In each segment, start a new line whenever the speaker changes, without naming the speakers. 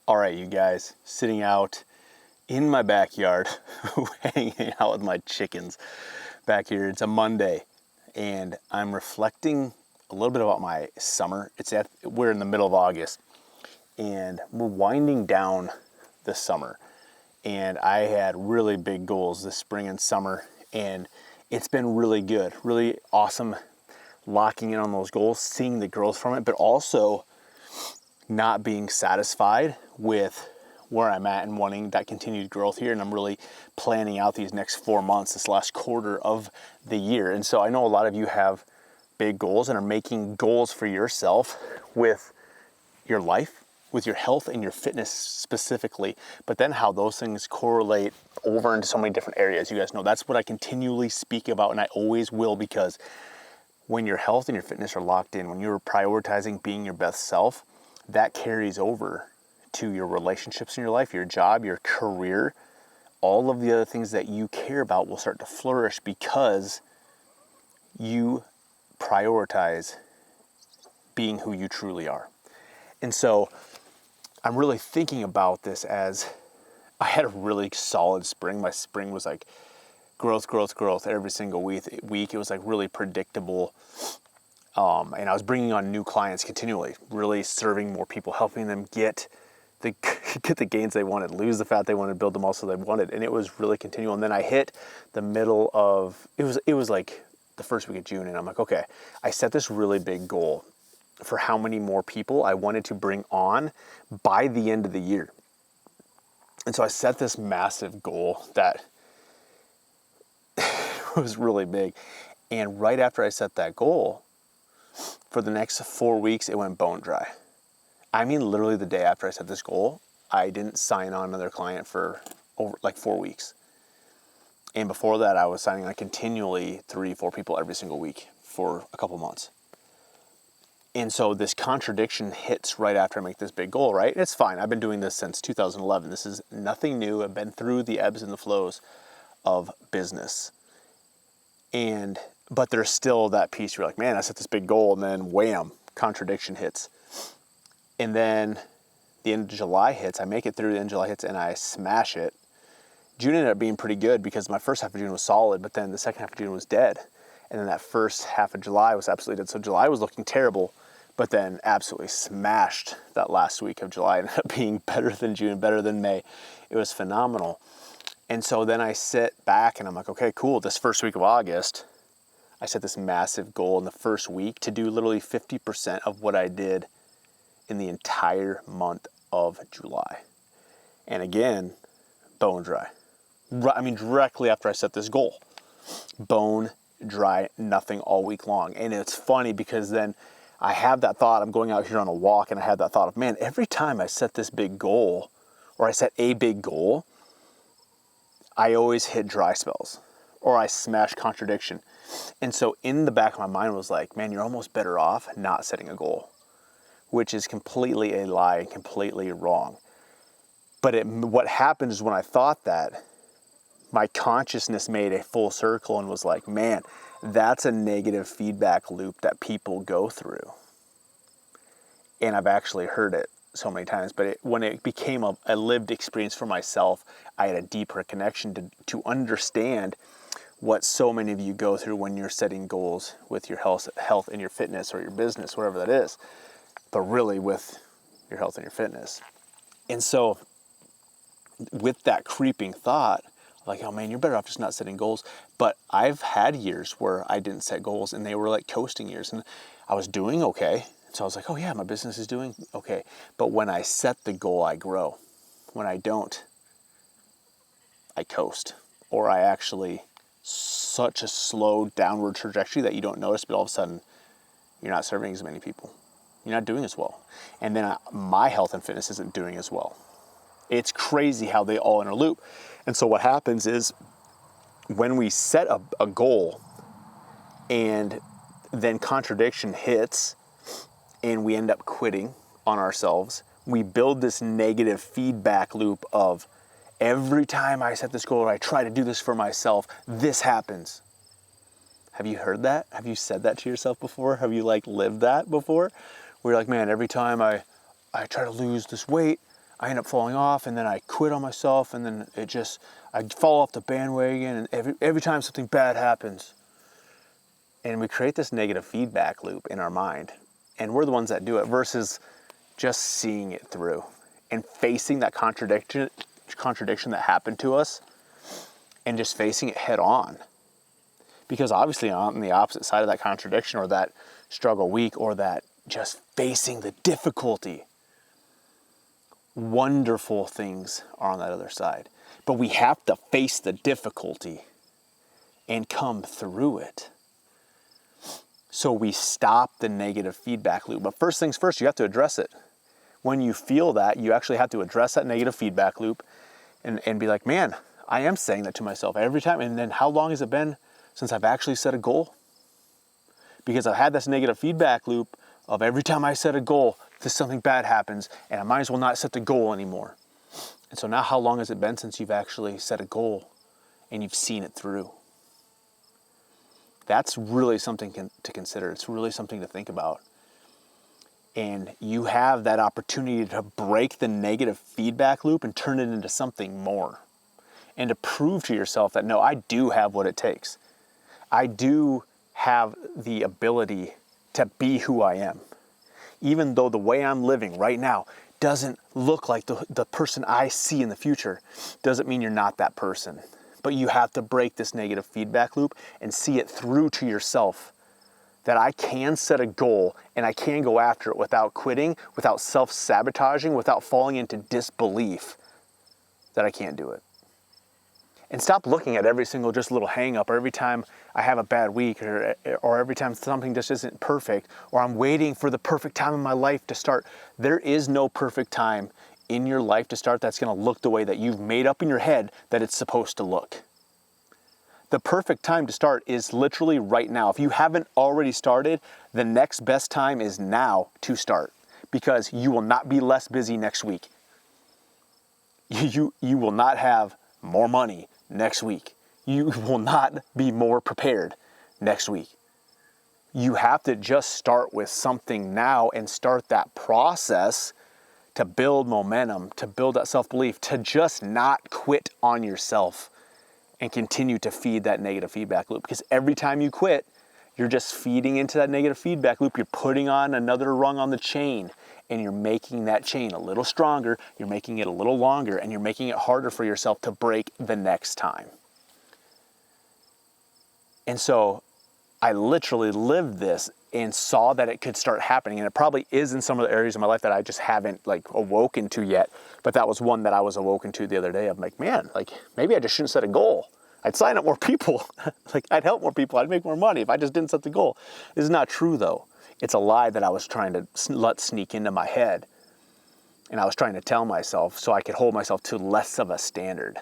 All right, you guys, sitting out in my backyard, hanging out with my chickens back here. It's a Monday, and I'm reflecting a little bit about my summer. We're in the middle of August, and we're winding down the summer. And I had really big goals this spring and summer, and it's been really good, really awesome locking in on those goals, seeing the growth from it, but also not being satisfied with where I'm at and wanting that continued growth here. And I'm really planning out these next 4 months, this last quarter of the year. And so I know a lot of you have big goals and are making goals for yourself with your life, with your health and your fitness specifically, but then how those things correlate over into so many different areas. You guys know that's what I continually speak about, and I always will, because when your health and your fitness are locked in, when you're prioritizing being your best self, that carries over to your relationships in your life, your job, your career. All of the other things that you care about will start to flourish because you prioritize being who you truly are. And so I'm really thinking about this as I had a really solid spring. My spring was like growth every single week. It was like really predictable. And I was bringing on new clients continually, really serving more people, helping them get the gains they wanted, lose the fat they wanted, build the muscle they wanted. And it was really continual. And then I hit the middle of, it was like the first week of June. And I'm like, okay, I set this really big goal for how many more people I wanted to bring on by the end of the year. And so I set this massive goal that was really big. And right after I set that goal, for the next 4 weeks, it went bone dry. I mean, literally the day after I set this goal, I didn't sign on another client for over like 4 weeks. And before that, I was signing on continually 3-4 people every single week for a couple months. And so this contradiction hits right after I make this big goal, right? It's fine. I've been doing this since 2011. This is nothing new. I've been through the ebbs and the flows of business. But there's still that piece. You're like, man, I set this big goal, and then wham, contradiction hits. And then the end of July hits. I make it through the end of July hits, and I smash it. June ended up being pretty good because my first half of June was solid, but then the second half of June was dead. And then that first half of July was absolutely dead. So July was looking terrible, but then absolutely smashed that last week of July. It ended up being better than June, better than May. It was phenomenal. And so then I sit back and I'm like, okay, cool. This first week of August, I set this massive goal in the first week to do literally 50% of what I did in the entire month of July. And again, bone dry. I mean, directly after I set this goal, bone dry, nothing all week long. And it's funny because then I have that thought, I'm going out here on a walk, and I had that thought of, man, every time I set this big goal, or I set a big goal, I always hit dry spells, or I smash contradiction. And so in the back of my mind was like, man, you're almost better off not setting a goal, which is completely a lie and completely wrong. But what happened is when I thought that, my consciousness made a full circle and was like, man, that's a negative feedback loop that people go through. And I've actually heard it so many times, but when it became a lived experience for myself, I had a deeper connection to understand what so many of you go through when you're setting goals with your health and your fitness or your business, whatever that is, but really with your health and your fitness. And so with that creeping thought, like, oh man, you're better off just not setting goals. But I've had years where I didn't set goals and they were like coasting years, and I was doing okay. So I was like, oh yeah, my business is doing okay. But when I set the goal, I grow. When I don't, I coast. Or I actually, such a slow downward trajectory that you don't notice, but all of a sudden, you're not serving as many people. You're not doing as well. And then my health and fitness isn't doing as well. It's crazy how they all interloop. And so what happens is when we set a goal and then contradiction hits and we end up quitting on ourselves, we build this negative feedback loop of every time I set this goal or I try to do this for myself, this happens. Have you heard that? Have you said that to yourself before? Have you lived that before? Where you're like, man, every time I try to lose this weight, I end up falling off, and then I quit on myself, and then I fall off the bandwagon, and every time something bad happens. And we create this negative feedback loop in our mind. And we're the ones that do it versus just seeing it through and facing that contradiction that happened to us and just facing it head on. Because obviously on the opposite side of that contradiction or that struggle week or that just facing the difficulty, wonderful things are on that other side. But we have to face the difficulty and come through it. So we stop the negative feedback loop. But first things first, you have to address it. When you feel that, you actually have to address that negative feedback loop and be like, man, I am saying that to myself every time. And then how long has it been since I've actually set a goal? Because I've had this negative feedback loop of every time I set a goal, something bad happens, and I might as well not set the goal anymore. And so now how long has it been since you've actually set a goal and you've seen it through? That's really something to consider. It's really something to think about. And you have that opportunity to break the negative feedback loop and turn it into something more. And to prove to yourself that, no, I do have what it takes. I do have the ability to be who I am. Even though the way I'm living right now doesn't look like the person I see in the future, doesn't mean you're not that person. But you have to break this negative feedback loop and see it through to yourself that I can set a goal and I can go after it without quitting, without self-sabotaging, without falling into disbelief that I can't do it. And stop looking at every single just little hang up or every time I have a bad week or every time something just isn't perfect or I'm waiting for the perfect time in my life to start. There is no perfect time in your life to start that's going to look the way that you've made up in your head that it's supposed to look. The perfect time to start is literally right now. If you haven't already started, the next best time is now to start because you will not be less busy next week. You will not have more money next week. You will not be more prepared next week. You have to just start with something now and start that process to build momentum, to build that self-belief, to just not quit on yourself and continue to feed that negative feedback loop. Because every time you quit, you're just feeding into that negative feedback loop. You're putting on another rung on the chain and you're making that chain a little stronger, you're making it a little longer, and you're making it harder for yourself to break the next time. And so I literally lived this and saw that it could start happening. And it probably is in some of the areas of my life that I just haven't awoken to yet. But that was one that I was awoken to the other day. I'm like, man, maybe I just shouldn't set a goal. I'd sign up more people. I'd help more people. I'd make more money if I just didn't set the goal. This is not true though. It's a lie that I was trying to let sneak into my head. And I was trying to tell myself so I could hold myself to less of a standard.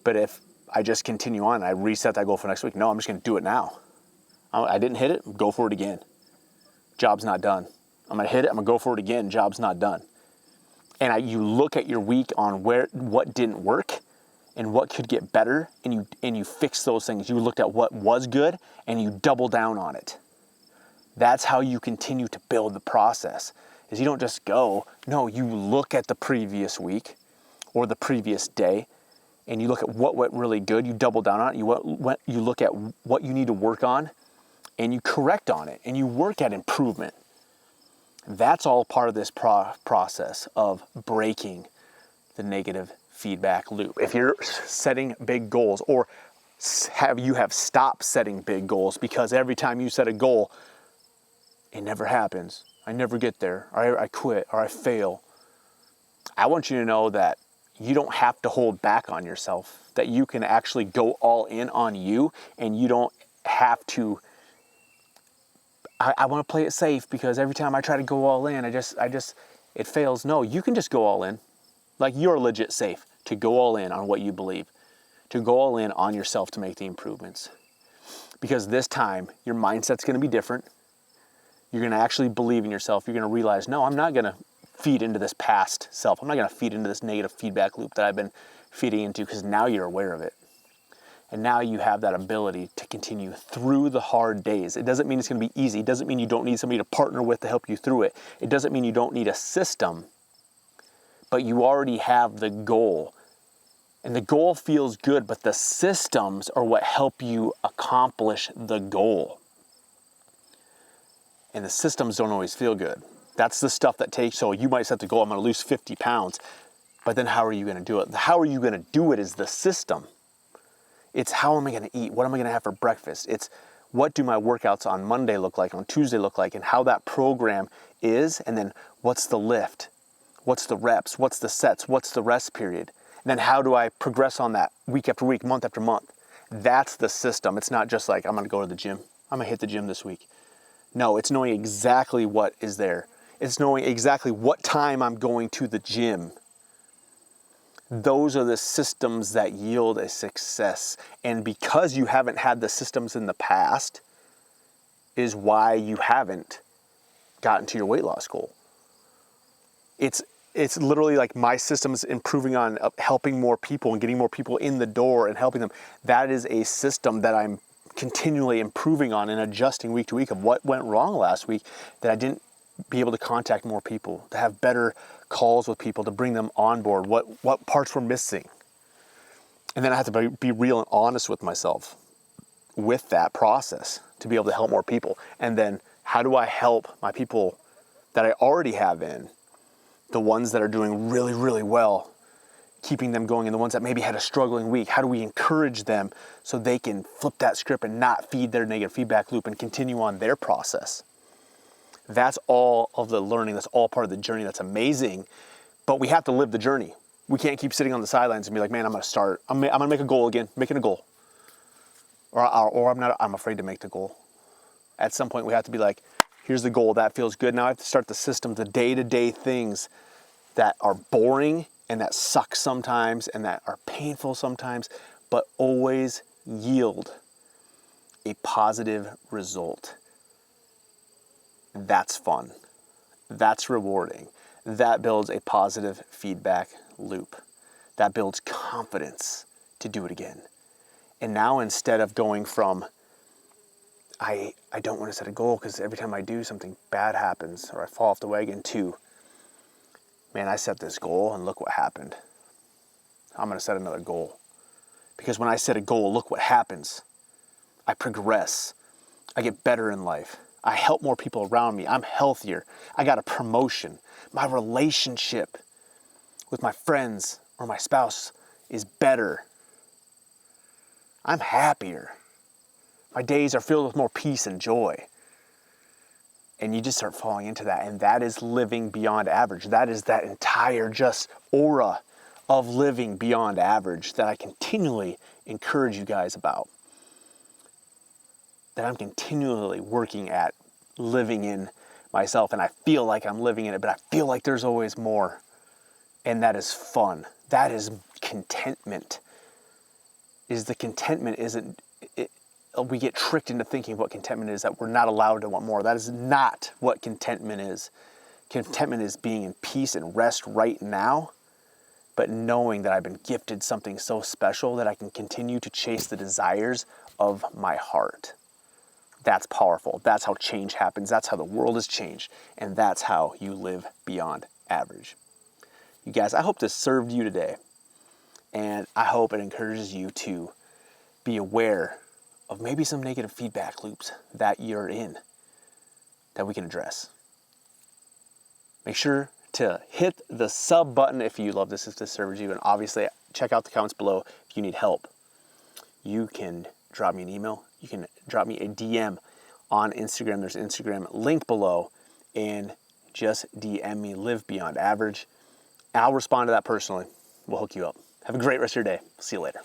But if I just continue on, I reset that goal for next week. No, I'm just going to do it now. I didn't hit it, go for it again. Job's not done. I'm going to hit it, I'm going to go for it again. Job's not done. And you look at your week on what didn't work and what could get better, and you fix those things. You looked at what was good and you double down on it. That's how you continue to build the process. Is you don't just go, no, you look at the previous week or the previous day and you look at what went really good, you double down on it, you look at what you need to work on and you correct on it and you work at improvement. That's all part of this process of breaking the feedback loop. If you're setting big goals or you have stopped setting big goals because every time you set a goal, it never happens. I never get there, or I quit, or I fail. I want you to know that you don't have to hold back on yourself, that you can actually go all in on you, and you don't have to, I want to play it safe because every time I try to go all in, it fails. No, you can just go all in. Like you're legit safe to go all in on what you believe, to go all in on yourself to make the improvements. Because this time, your mindset's going to be different. You're going to actually believe in yourself. You're going to realize, no, I'm not going to feed into this past self. I'm not going to feed into this negative feedback loop that I've been feeding into, because now you're aware of it. And now you have that ability to continue through the hard days. It doesn't mean it's going to be easy. It doesn't mean you don't need somebody to partner with to help you through it. It doesn't mean you don't need a system. but you already have the goal. And the goal feels good, but the systems are what help you accomplish the goal. And the systems don't always feel good. That's the stuff that takes, so you might set the goal, I'm gonna lose 50 pounds, but then how are you gonna do it? How are you gonna do it is the system. It's how am I gonna eat? What am I gonna have for breakfast? It's what do my workouts on Monday look like, on Tuesday look like, and how that program is, and then what's the lift? What's the reps? What's the sets? What's the rest period? And then how do I progress on that week after week, month after month? That's the system. It's not just like, I'm gonna go to the gym. I'm gonna hit the gym this week. No, it's knowing exactly what is there. It's knowing exactly what time I'm going to the gym. Those are the systems that yield a success. And because you haven't had the systems in the past is why you haven't gotten to your weight loss goal. It's literally like my systems improving on helping more people and getting more people in the door and helping them. That is a system that I'm continually improving on and adjusting week to week of what went wrong last week, that I didn't be able to contact more people, to have better calls with people, to bring them on board, what parts were missing. And then I have to be real and honest with myself with that process to be able to help more people. And then how do I help my people that I already have in, the ones that are doing really, really well, keeping them going, and the ones that maybe had a struggling week, how do we encourage them so they can flip that script and not feed their negative feedback loop and continue on their process? That's all of the learning. That's all part of the journey. That's amazing. But we have to live the journey. We can't keep sitting on the sidelines and be like, man, I'm going to start. I'm going to make a goal again, making a goal. Or I'm afraid to make the goal. At some point we have to be like, here's the goal. That feels good. Now I have to start the system, the day-to-day things that are boring and that suck sometimes and that are painful sometimes, but always yield a positive result. That's fun. That's rewarding. That builds a positive feedback loop. That builds confidence to do it again. And now instead of going from, I don't want to set a goal because every time I do something bad happens or I fall off the wagon, to, man, I set this goal and look what happened. I'm going to set another goal. Because when I set a goal, look what happens. I progress. I get better in life. I help more people around me. I'm healthier. I got a promotion. My relationship with my friends or my spouse is better. I'm happier. My days are filled with more peace and joy. And you just start falling into that. And that is living beyond average. That is that entire just aura of living beyond average that I continually encourage you guys about. That I'm continually working at living in myself, and I feel like I'm living in it, but I feel like there's always more. And that is fun. That is contentment. We get tricked into thinking what contentment is, that we're not allowed to want more. That is not what contentment is. Contentment is being in peace and rest right now, but knowing that I've been gifted something so special that I can continue to chase the desires of my heart. That's powerful. That's how change happens. That's how the world has changed. And that's how you live beyond average. You guys, I hope this served you today. And I hope it encourages you to be aware of maybe some negative feedback loops that you're in that we can address. Make sure to hit the sub button if you love this, if this serves you. And obviously, check out the comments below if you need help. You can drop me an email. You can drop me a DM on Instagram. There's an Instagram link below. And just DM me, Live Beyond Average. I'll respond to that personally. We'll hook you up. Have a great rest of your day. See you later.